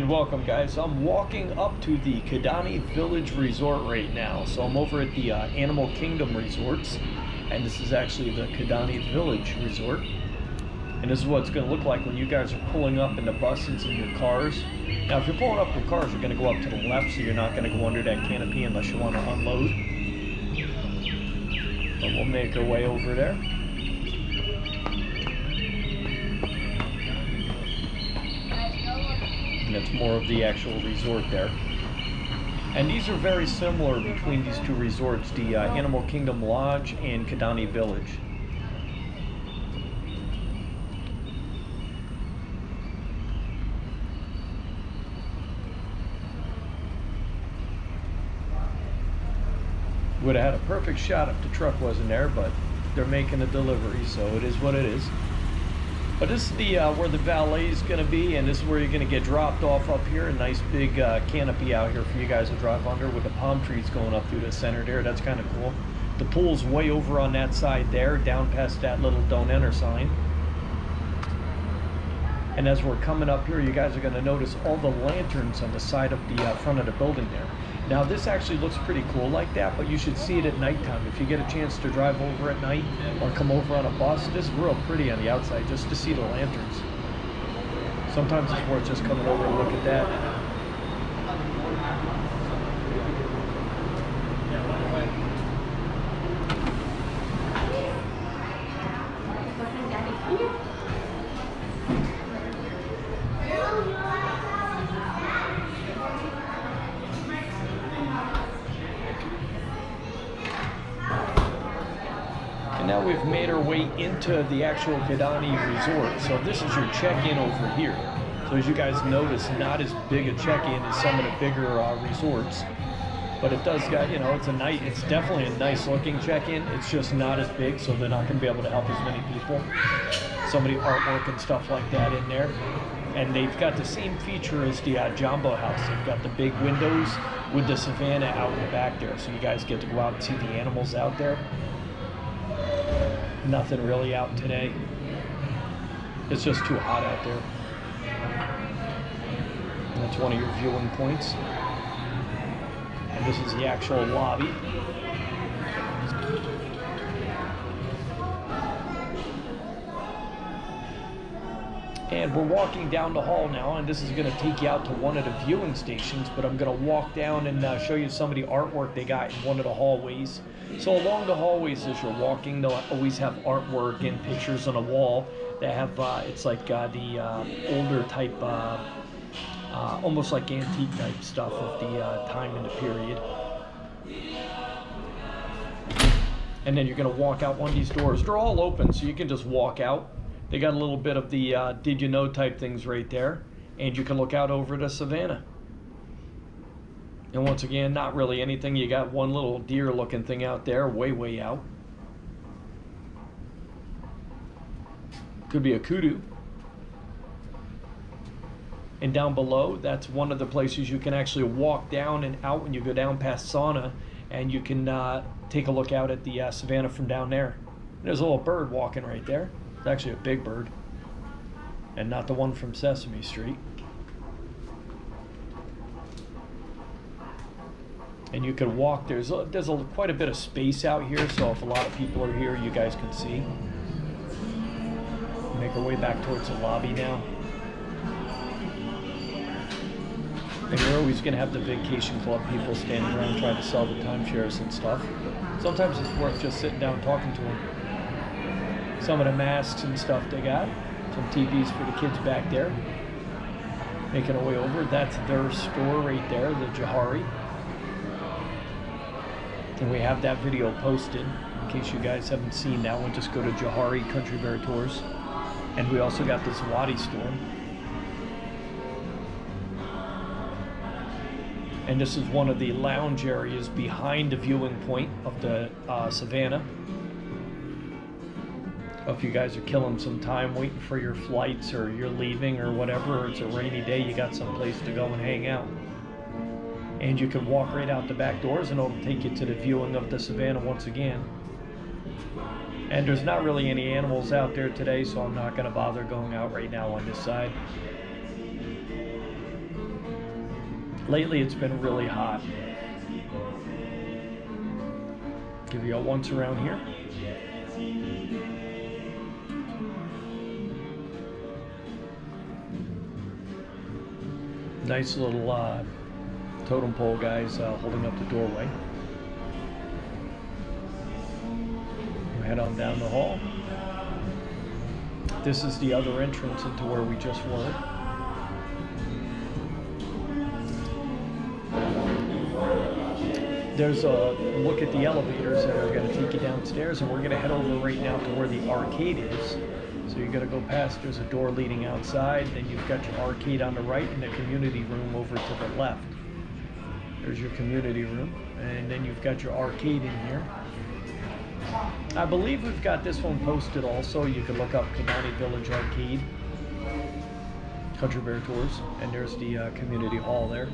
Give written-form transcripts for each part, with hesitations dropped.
And welcome, guys. I'm walking up to the Kidani Village Resort right now. So I'm over at the Animal Kingdom Resorts, and this is actually the Kidani Village Resort. And this is what it's going to look like when you guys are pulling up in the buses and your cars. Now, if you're pulling up your cars, you're going to go up to the left, so you're not going to go under that canopy unless you want to unload. But we'll make our way over there. And it's more of the actual resort there. And these are very similar between these two resorts, the Animal Kingdom Lodge and Kidani Village. Would have had a perfect shot if the truck wasn't there, but they're making a delivery, so it is what it is. But this is the where the valet is going to be, and this is where you're going to get dropped off up here. A nice big canopy out here for you guys to drive under with the palm trees going up through the center there. That's kind of cool. The pool's way over on that side there, down past that little don't enter sign. And as we're coming up here, you guys are going to notice all the lanterns on the side of the front of the building there. Now this actually looks pretty cool like that, but you should see it at nighttime. If you get a chance to drive over at night or come over on a bus, this is real pretty on the outside just to see the lanterns. Sometimes it's worth just coming over and look at that. Now we've made our way into the actual Kidani Resort. So this is your check-in over here. So as you guys notice, not as big a check-in as some of the bigger resorts, but it does got, you know, it's definitely a nice looking check-in. It's just not as big, so they're not going to be able to help as many people. So many artwork and stuff like that in there. And they've got the same feature as the Jumbo House. They've got the big windows with the savannah out in the back there, so you guys get to go out and see the animals out there. Nothing really out today. It's just too hot out there. And that's one of your viewing points. And this is the actual lobby. And we're walking down the hall now, and this is going to take you out to one of the viewing stations, but I'm going to walk down and show you some of the artwork they got in one of the hallways. So along the hallways as you're walking, they'll always have artwork and pictures on a wall that have, it's like the older type, almost like antique type stuff of the time and the period. And then you're going to walk out one of these doors. They're all open, so you can just walk out. They got a little bit of the did you know type things right there, and you can look out over the savannah. And once again, not really anything. You got one little deer looking thing out there, way out. Could be a kudu. And down below, that's one of the places you can actually walk down and out when you go down past sauna, and you can take a look out at the savannah from down there. There's a little bird walking right there. It's actually a big bird, and not the one from Sesame Street. And you can walk. There's quite a bit of space out here, so if a lot of people are here, you guys can see. Make our way back towards the lobby now. And you're always going to have the vacation club people standing around trying to sell the timeshares and stuff. Sometimes it's worth just sitting down talking to them. Some of the masks and stuff they got. Some TVs for the kids back there. Making our way over. That's their store right there, the Johari. And we have that video posted. In case you guys haven't seen that one, just go to Johari Country Bear Tours. And we also got this Samawati store. And this is one of the lounge areas behind the viewing point of the savannah. If you guys are killing some time waiting for your flights, or you're leaving or whatever, or it's a rainy day, you got some place to go and hang out. And you can walk right out the back doors, and it'll take you to the viewing of the savannah once again. And there's not really any animals out there today, so I'm not going to bother going out right now on this side. Lately it's been really hot. Give you a once around here. Nice little totem pole guys holding up the doorway. We'll head on down the hall. This is the other entrance into where we just were. There's a look at the elevators that are going to take you downstairs, and we're going to head over right now to where the arcade is. So you're going to go past, there's a door leading outside, then you've got your arcade on the right and the community room over to the left. There's your community room, and then you've got your arcade in here. I believe we've got this one posted also. You can look up Kidani Village Arcade, Country Bear Tours, and there's the community hall there.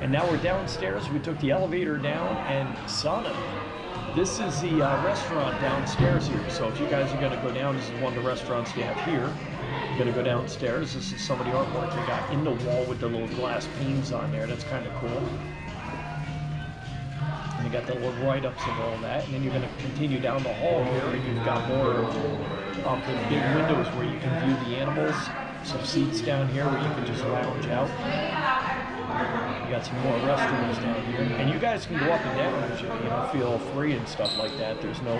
And now we're downstairs. We took the elevator down, and sauna. This is the restaurant downstairs here. So if you guys are going to go down, this is one of the restaurants they have here. You're going to go downstairs. This is some of the artwork they got in the wall with the little glass panes on there. That's kind of cool. And you got the little write-ups of all that. And then you're going to continue down the hall here, and you've got more of the big windows where you can view the animals. Some seats down here where you can just lounge out. You got some more restrooms down here, and you guys can go up and down if you feel free and stuff like that. There's no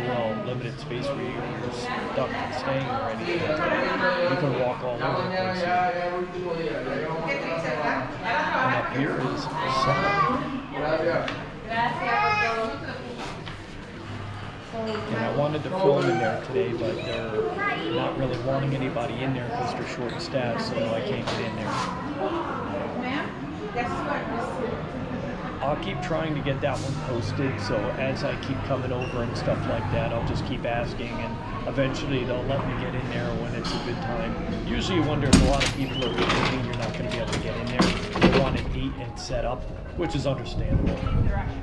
limited space where you're stuck staying or anything like that. You can walk all over the place. And up here is sauna. And I wanted to film in there today, but they're not really wanting anybody in there because they're short staffed, so I can't get in there. I'll keep trying to get that one posted, so as I keep coming over and stuff like that, I'll just keep asking, and eventually they'll let me get in there when it's a good time. Usually when there's a lot of people are visiting, you're not going to be able to get in there. You want it neat and set up, which is understandable.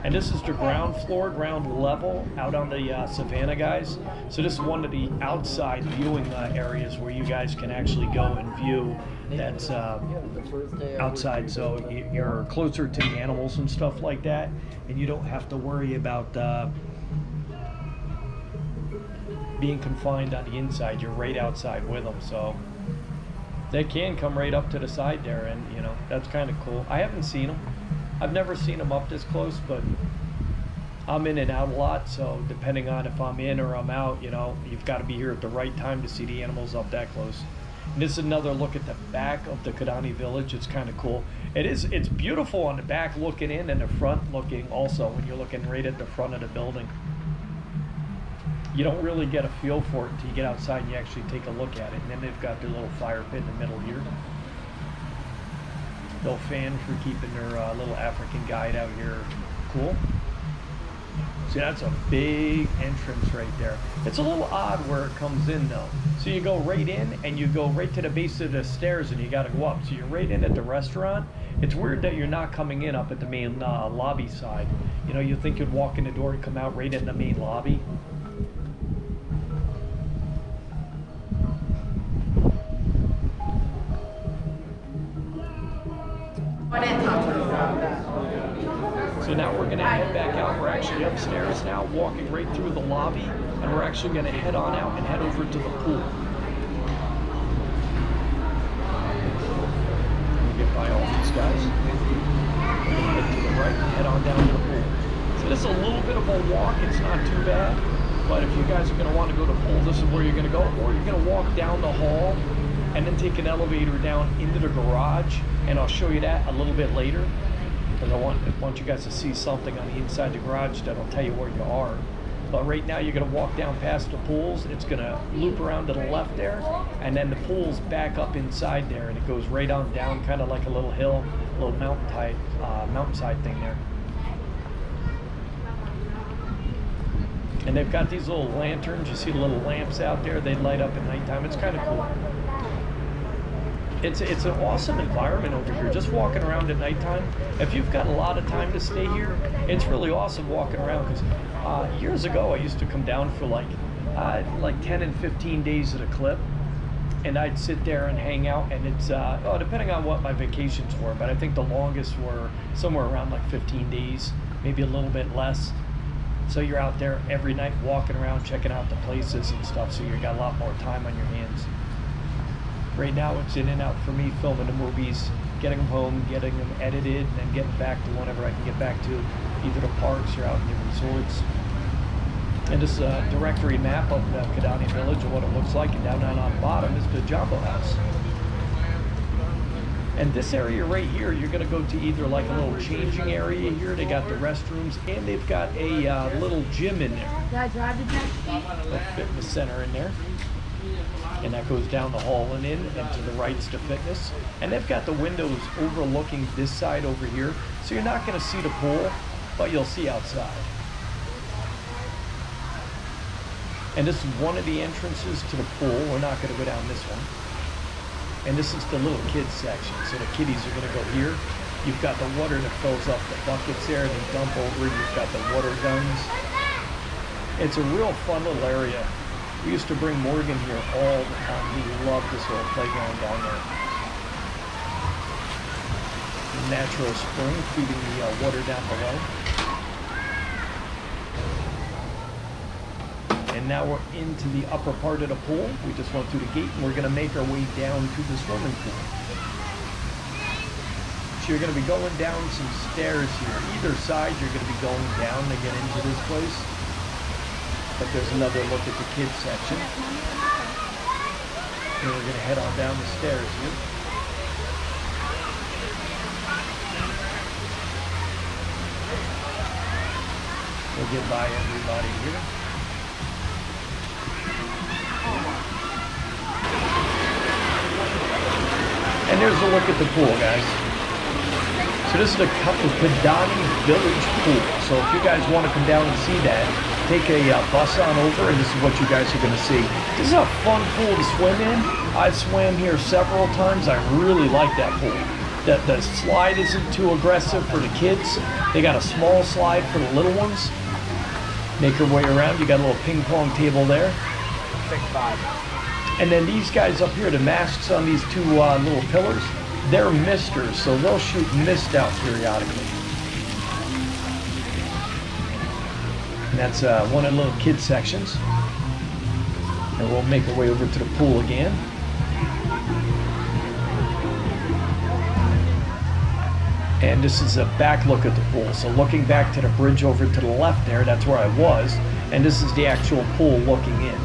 And this is the ground floor, ground level, out on the savannah, guys. So this is one of the outside viewing areas where you guys can actually go and view. That's outside, so you're closer to the animals and stuff like that, and you don't have to worry about being confined on the inside. You're right outside with them, so they can come right up to the side there, and that's kind of cool. I haven't seen them. I've never seen them up this close, but I'm in and out a lot, so depending on if I'm in or I'm out, you've got to be here at the right time to see the animals up that close. And this is another look at the back of the Kidani Village. It's kind of cool. It's beautiful on the back looking in, and the front looking also when you're looking right at the front of the building. You don't really get a feel for it until you get outside and you actually take a look at it. And then they've got their little fire pit in the middle here. Little fan for keeping their little African guide out here cool. See, that's a big entrance right there. It's a little odd where it comes in though. So you go right in and you go right to the base of the stairs and you got to go up. So you're right in at the restaurant. It's weird that you're not coming in up at the main lobby side. You think you'd walk in the door and come out right in the main lobby. So now we're going to head back out. We're actually upstairs now, walking right through the lobby, and we're actually going to head on out and head over to the pool. We'll get by all these guys. We're going to head to the right and head on down to the pool. So this is a little bit of a walk. It's not too bad, but if you guys are going to want to go to the pool, this is where you're going to go, or you're going to walk down the hall and then take an elevator down into the garage, and I'll show you that a little bit later. Because I want you guys to see something on the inside of the garage that'll tell you where you are. But right now you're going to walk down past the pools. It's going to loop around to the left there, and then the pool's back up inside there, and it goes right on down, kind of like a little hill, a little mountainside thing there. And they've got these little lanterns. You see the little lamps out there? They light up at nighttime. It's kind of cool. It's an awesome environment over here. Just walking around at nighttime. If you've got a lot of time to stay here, it's really awesome walking around. Because years ago, I used to come down for like 10 and 15 days at a clip, and I'd sit there and hang out. And it's depending on what my vacations were, but I think the longest were somewhere around like 15 days, maybe a little bit less. So you're out there every night walking around, checking out the places and stuff. So you got a lot more time on your hands. Right now it's in and out for me, filming the movies, getting them home, getting them edited, and then getting back to whenever I can get back to either the parks or out in the resorts. And this is a directory map of the Kidani village and what it looks like. And down on the bottom is the Jumbo House. And this area right here, you're going to go to either like a little changing area here. They got the restrooms, and they've got a little gym in there. A fitness center in there. And that goes down the hall and in, and to the right's to fitness. And they've got the windows overlooking this side over here. So you're not going to see the pool, but you'll see outside. And this is one of the entrances to the pool. We're not going to go down this one. And this is the little kids section. So the kiddies are going to go here. You've got the water that fills up the buckets there. They dump over. You've got the water guns. It's a real fun little area. We used to bring Morgan here all the time. He loved this little playground down there. Natural spring feeding the water down below. And now we're into the upper part of the pool. We just went through the gate, and we're going to make our way down to the swimming pool. So you're going to be going down some stairs here. Either side, you're going to be going down to get into this place. But there's another look at the kids section. And we're going to head on down the stairs here. We'll get by everybody here. And there's a look at the pool, guys. So this is the Kidani Village Pool. So if you guys want to come down and see that, take a bus on over, and this is what you guys are going to see. This is a fun pool to swim in. I've swam here several times. I really like that pool. The slide isn't too aggressive for the kids. They got a small slide for the little ones. Make your way around. You got a little ping pong table there. 6'5". And then these guys up here, the masks on these two little pillars, they're misters, so they'll shoot mist out periodically. And that's one of the little kid sections. And we'll make our way over to the pool again. And this is a back look at the pool. So looking back to the bridge over to the left there, that's where I was. And this is the actual pool looking in.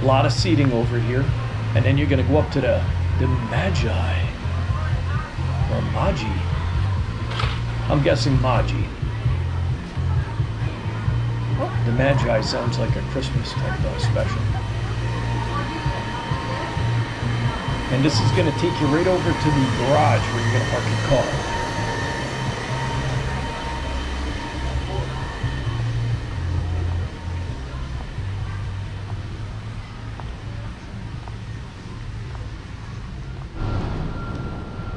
A lot of seating over here. And then you're going to go up to the Magi. Or Magi. I'm guessing Magi. The Magi sounds like a Christmas type special. And this is going to take you right over to the garage where you're going to park your car.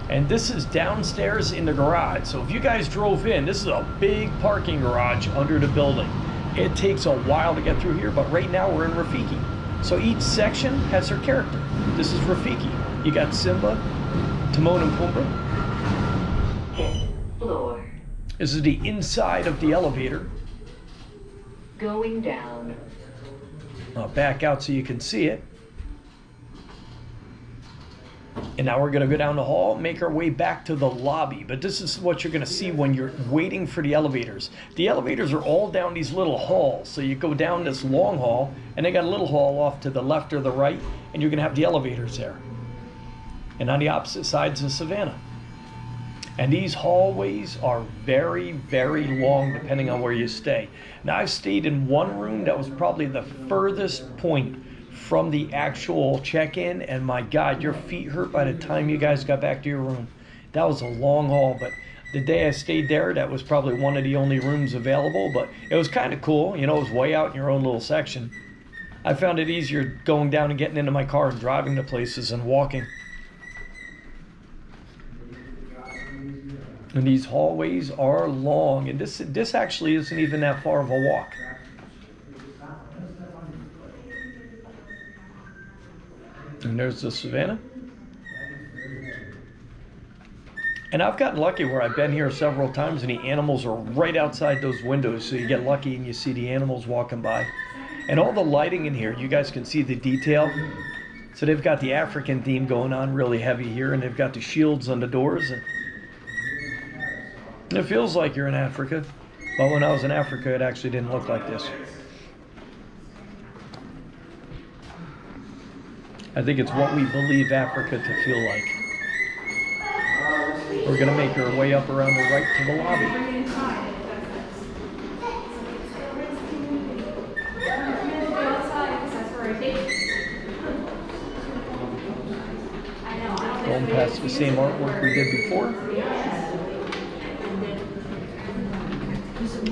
And this is downstairs in the garage. So if you guys drove in, this is a big parking garage under the building. It takes a while to get through here, but right now we're in Rafiki. So each section has their character. This is Rafiki. You got Simba, Timon and Pumbaa. Fifth floor. This is the inside of the elevator. Going down. I'll back out so you can see it. And now we're going to go down the hall, make our way back to the lobby. But this is what you're going to see when you're waiting for the elevators. The elevators are all down these little halls. So you go down this long hall, and they got a little hall off to the left or the right, and you're going to have the elevators there. And on the opposite sides is Savannah. And these hallways are very, very long depending on where you stay. Now I've stayed in one room that was probably the furthest point from the actual check-in, and my God, your feet hurt by the time you guys got back to your room. That was a long haul, but the day I stayed there, that was probably one of the only rooms available, but it was kind of cool. You know, it was way out in your own little section. I found it easier going down and getting into my car and driving to places and walking. And these hallways are long, and this actually isn't even that far of a walk. And there's the savannah. And I've gotten lucky where I've been here several times and the animals are right outside those windows, so you get lucky and you see the animals walking by. And all the lighting in here, you guys can see the detail. So they've got the African theme going on really heavy here, and they've got the shields on the doors. And it feels like you're in Africa, but when I was in Africa, it actually didn't look like this. I think it's what we believe Africa to feel like. We're going to make our way up around the right to the lobby. Going past the same artwork we did before.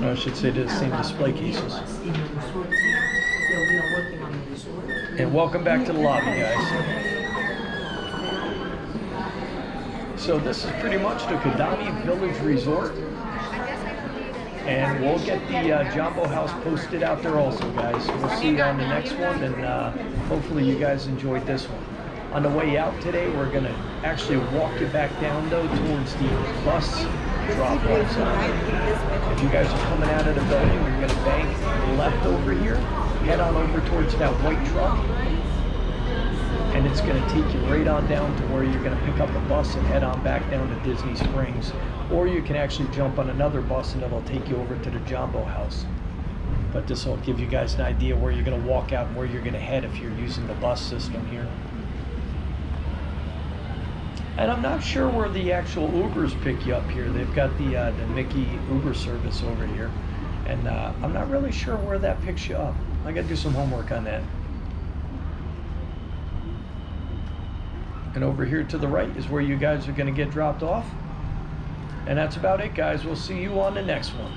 I should say the same display cases. And welcome back to the lobby, guys. So this is pretty much the Kidani Village Resort. And we'll get the Jumbo House posted out there also, guys. We'll see you on the next one, and hopefully you guys enjoyed this one. On the way out today, we're going to actually walk you back down, though, towards the bus drop-off zone. If you guys are coming out of the building, you're going to bank left over here, head on over towards that white truck, and it's going to take you right on down to where you're going to pick up a bus and head on back down to Disney Springs. Or you can actually jump on another bus and it'll take you over to the Jumbo House. But this will give you guys an idea where you're going to walk out and where you're going to head if you're using the bus system here. And I'm not sure where the actual Ubers pick you up here. They've got the Mickey Uber service over here. And I'm not really sure where that picks you up. I got to do some homework on that. And over here to the right is where you guys are going to get dropped off. And that's about it, guys. We'll see you on the next one.